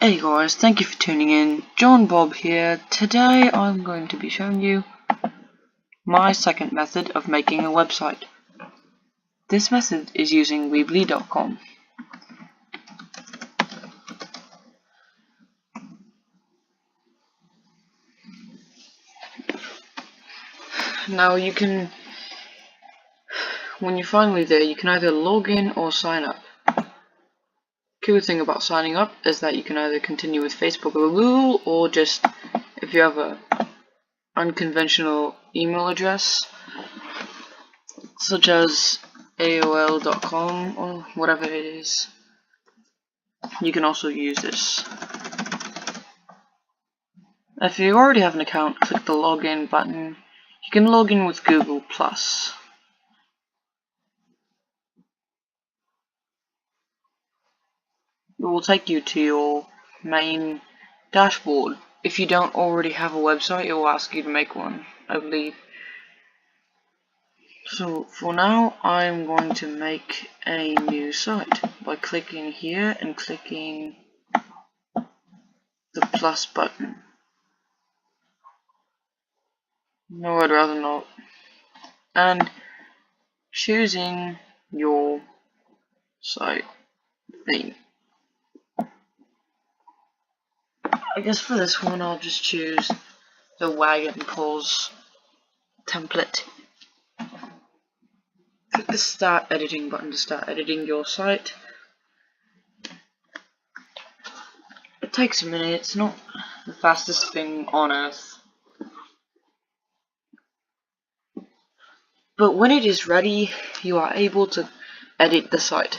Hey guys, thank you for tuning in. John Bob here. Today I'm going to be showing you my second method of making a website. This method is using Weebly.com. Now when you're finally there, you can either log in or sign up. Cool thing about signing up is that you can either continue with Facebook or Google, or just, if you have a unconventional email address, such as AOL.com or whatever it is, you can also use this. If you already have an account, click the login button. You can log in with Google+. It will take you to your main dashboard. If you don't already have a website, it will ask you to make one, I believe. So for now, I'm going to make a new site by clicking here and clicking the plus button. No, I'd rather not. And choosing your site theme. I guess for this one I'll just choose the Wagon Pulls template. Click the start editing button to start editing your site. It takes a minute, it's not the fastest thing on earth. But when it is ready, you are able to edit the site.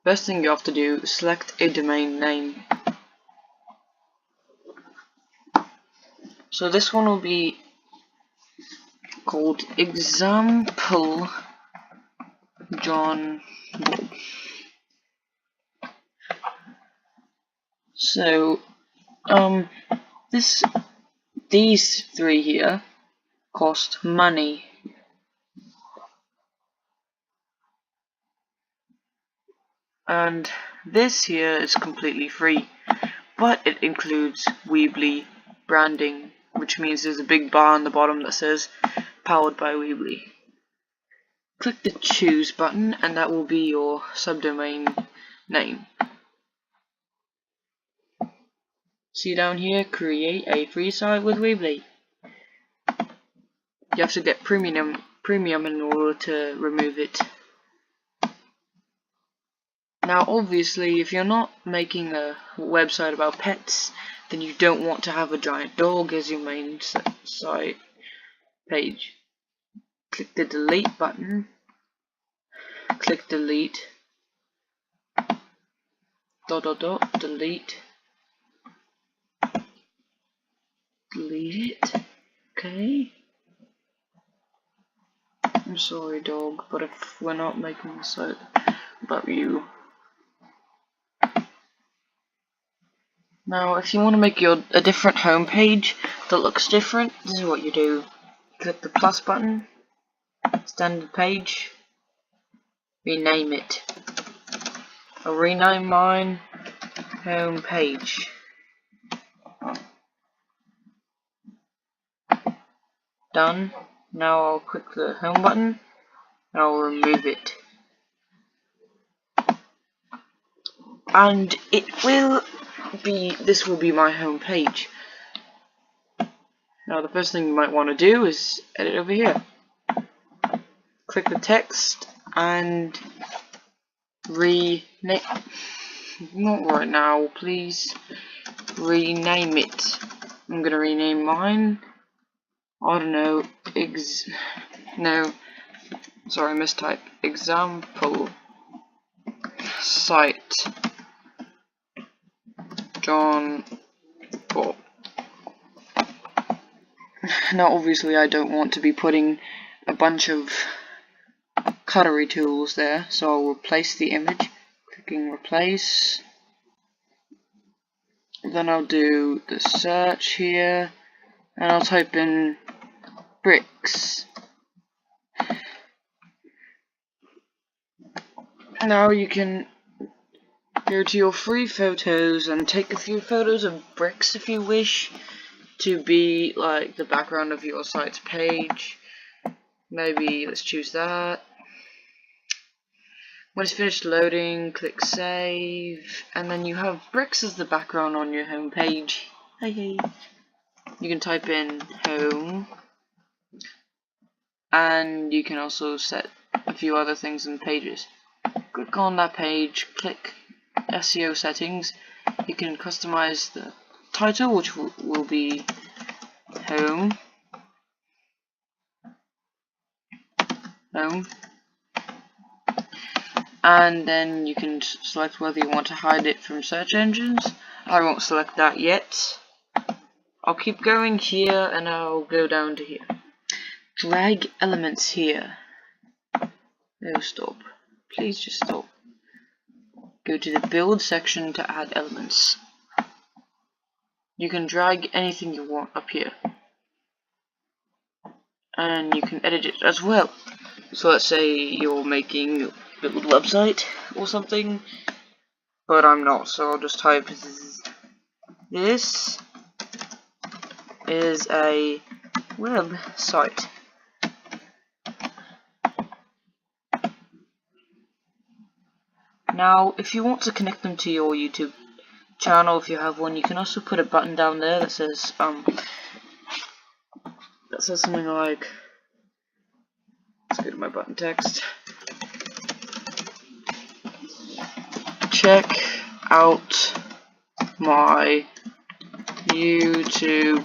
First thing you have to do is select a domain name. So this one will be called Example John Bob. So these three here cost money. And this here is completely free, but it includes Weebly branding, which means there's a big bar on the bottom that says powered by Weebly. Click the choose button and that will be your subdomain name. See down here, create a free site with Weebly. You have to get premium in order to remove it. Now obviously if you're not making a website about pets, then you don't want to have a giant dog as your main site page. Click the delete button, click delete, delete, delete it, okay. I'm sorry dog, but if we're not making a site about you. Now if you want to make a different home page that looks different, this is what you do. Click the plus button, standard page, rename it. I'll rename mine home page. Done. Now I'll click the home button and I'll remove it. And this will be my home page. Now the first thing you might want to do is edit over here. Click the text and rename. Not right now, please. Rename it. I'm gonna rename mine. I don't know. No. Sorry, mistype. Example site John Bob. Now obviously I don't want to be putting a bunch of cutlery tools there, so I'll replace the image, clicking replace. Then I'll do the search here and I'll type in bricks. Now you can go to your free photos and take a few photos of bricks if you wish to be like the background of your site's page. Maybe let's choose that. When it's finished loading, click save, and then you have bricks as the background on your home page. You can type in home, and you can also set a few other things in pages. Click on that page, click SEO settings. You can customize the title, which will be home. And then you can select whether you want to hide it from search engines. I won't select that yet. I'll keep going here and I'll go down to here. Drag elements here. No, stop. Please just stop. Go to the build section to add elements. You can drag anything you want up here. And you can edit it as well. So let's say you're making a build website or something, but I'm not, so I'll just type this is a website. Now, if you want to connect them to your YouTube channel, if you have one, you can also put a button down there that says something like, let's go to my button text. Check out my YouTube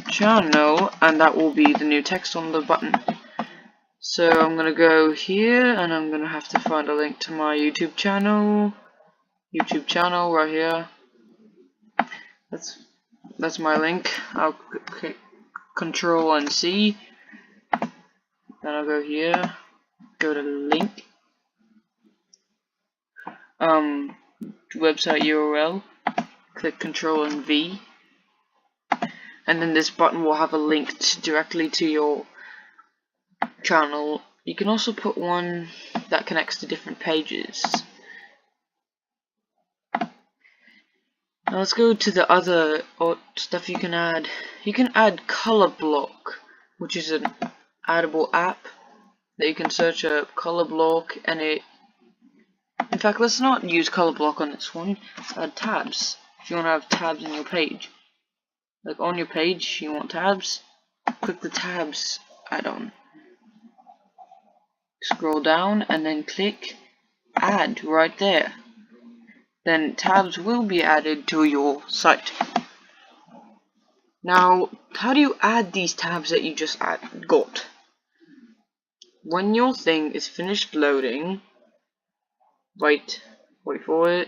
channel, and that will be the new text on the button. So I'm gonna go here and I'm gonna have to find a link to my YouTube channel right here. That's my link. I'll click Control and C, then I'll go here, go to link, website URL, click Control and V, and then this button will have a link directly to your channel. You can also put one that connects to different pages. Now let's go to the other stuff you can add. You can add Color Block, which is an addable app that you can search a color block, and in fact, let's not use Color Block on this one. Add tabs. If you want to have tabs in your page, like on your page you want tabs, click the tabs add-on, scroll down and then click add right there. Then tabs will be added to your site. Now, how do you add these tabs that you just got? When your thing is finished loading, wait for it.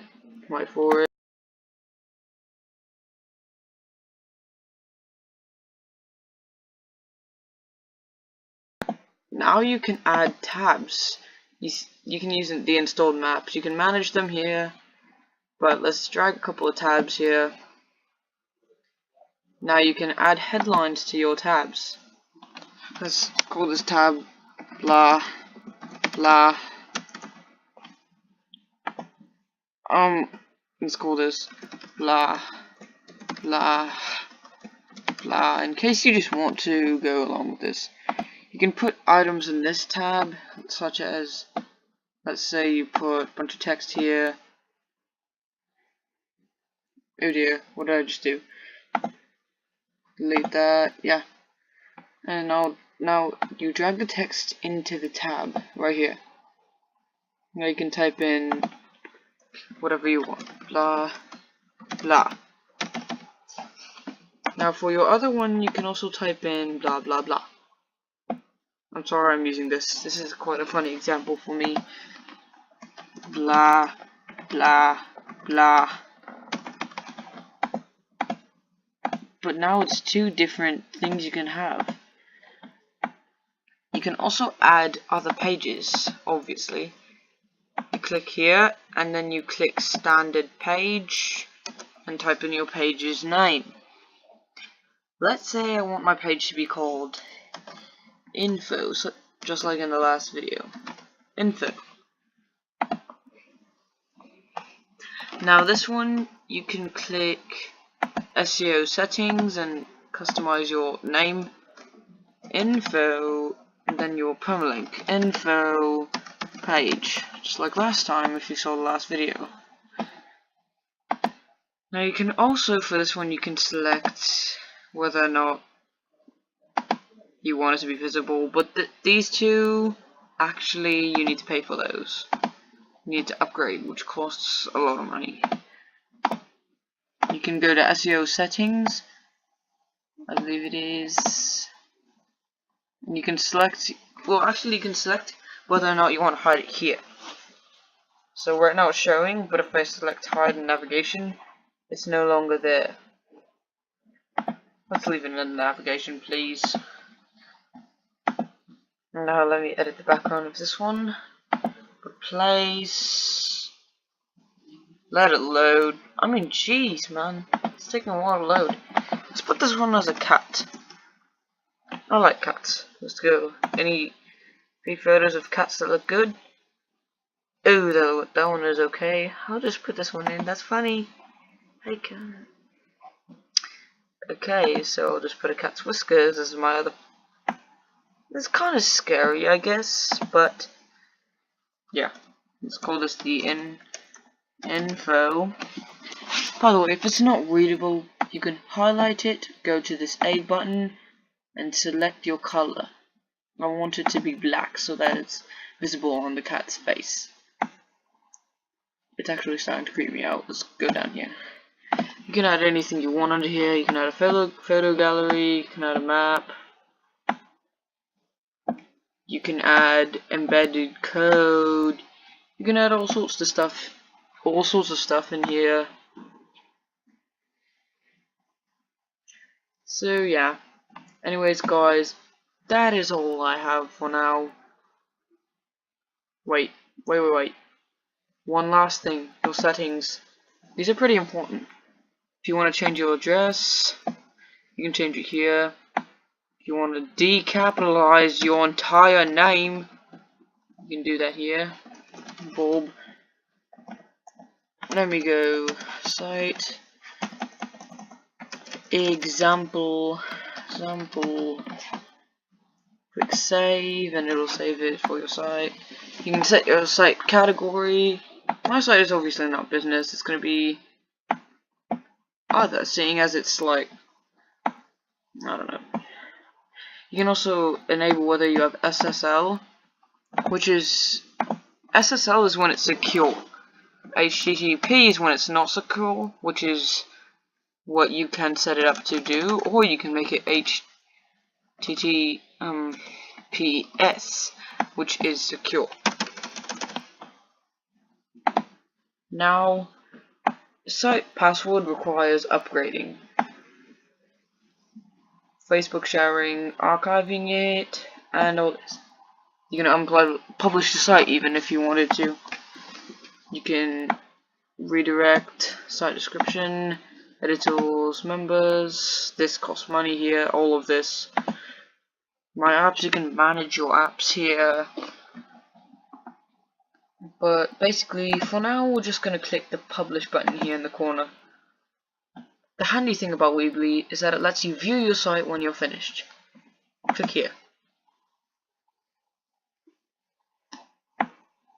Now you can add tabs. You can use the installed maps. You can manage them here. But let's drag a couple of tabs here. Now you can add headlines to your tabs. Let's call this tab blah blah. Let's call this blah blah blah. In case you just want to go along with this, you can put items in this tab, such as, let's say you put a bunch of text here. Oh dear, what did I just do? Delete that, yeah. And now you drag the text into the tab right here. Now you can type in whatever you want, blah blah. Now for your other one, you can also type in blah blah blah. I'm sorry I'm using this. This is quite a funny example for me. Blah blah blah. But now it's two different things you can have. You can also add other pages, obviously. You click here and then you click standard page and type in your page's name. Let's say I want my page to be called info, so just like in the last video. Info. Now this one, you can click SEO settings and customize your name, info, and then your permalink, info page, just like last time if you saw the last video. Now you can also, for this one, you can select whether or not you want it to be visible, but these two, actually you need to pay for those. You need to upgrade, which costs a lot of money. You can go to SEO settings, I believe it is, and you can select, well actually you can select whether or not you want to hide it here. So right now it's showing, but if I select hide in navigation, it's no longer there. Let's leave it in the navigation, please. Now let me edit the background of this one. Replace. Let it load. I mean, jeez, man, it's taking a while to load. Let's put this one as a cat. I like cats. Let's go. Any photos of cats that look good? Oh, that one is okay. I'll just put this one in. That's funny. Hey, cat. Okay, so I'll just put a cat's whiskers as my other. It's kind of scary, I guess, but yeah. Let's call this the info. By the way, if it's not readable, you can highlight it, go to this A button, and select your color. I want it to be black so that it's visible on the cat's face. It's actually starting to creep me out. Let's go down here. You can add anything you want under here. You can add a photo gallery, you can add a map, you can add embedded code, you can add all sorts of stuff in here. So yeah, anyways guys, that is all I have for now. Wait. One last thing, your settings. These are pretty important. If you want to change your address, you can change it here. If you want to decapitalize your entire name, you can do that here. Bob. Let me go site example, click save, and it'll save it for your site. You can set your site category. My site is obviously not business, it's going to be other, seeing as it's like, I don't know. You can also enable whether you have SSL, which is, SSL is when it's secure. HTTP is when it's not secure, which is what you can set it up to do, or you can make it HTTPS, which is secure. Now, site password requires upgrading. Facebook sharing, archiving it, and all this. You can publish the site even if you wanted to. You can redirect, site description, editors, members, this costs money here, all of this. My apps, you can manage your apps here. But basically, for now, we're just going to click the publish button here in the corner. The handy thing about Weebly is that it lets you view your site when you're finished. Click here.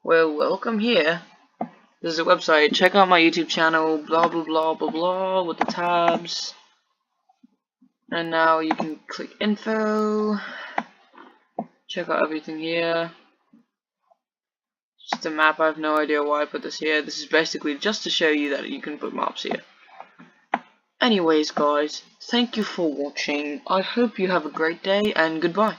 Well, welcome here. This is a website. Check out my YouTube channel, blah blah blah blah blah, with the tabs. And now you can click info. Check out everything here. Just a map. I have no idea why I put this here. This is basically just to show you that you can put maps here. Anyways guys, thank you for watching. I hope you have a great day and goodbye.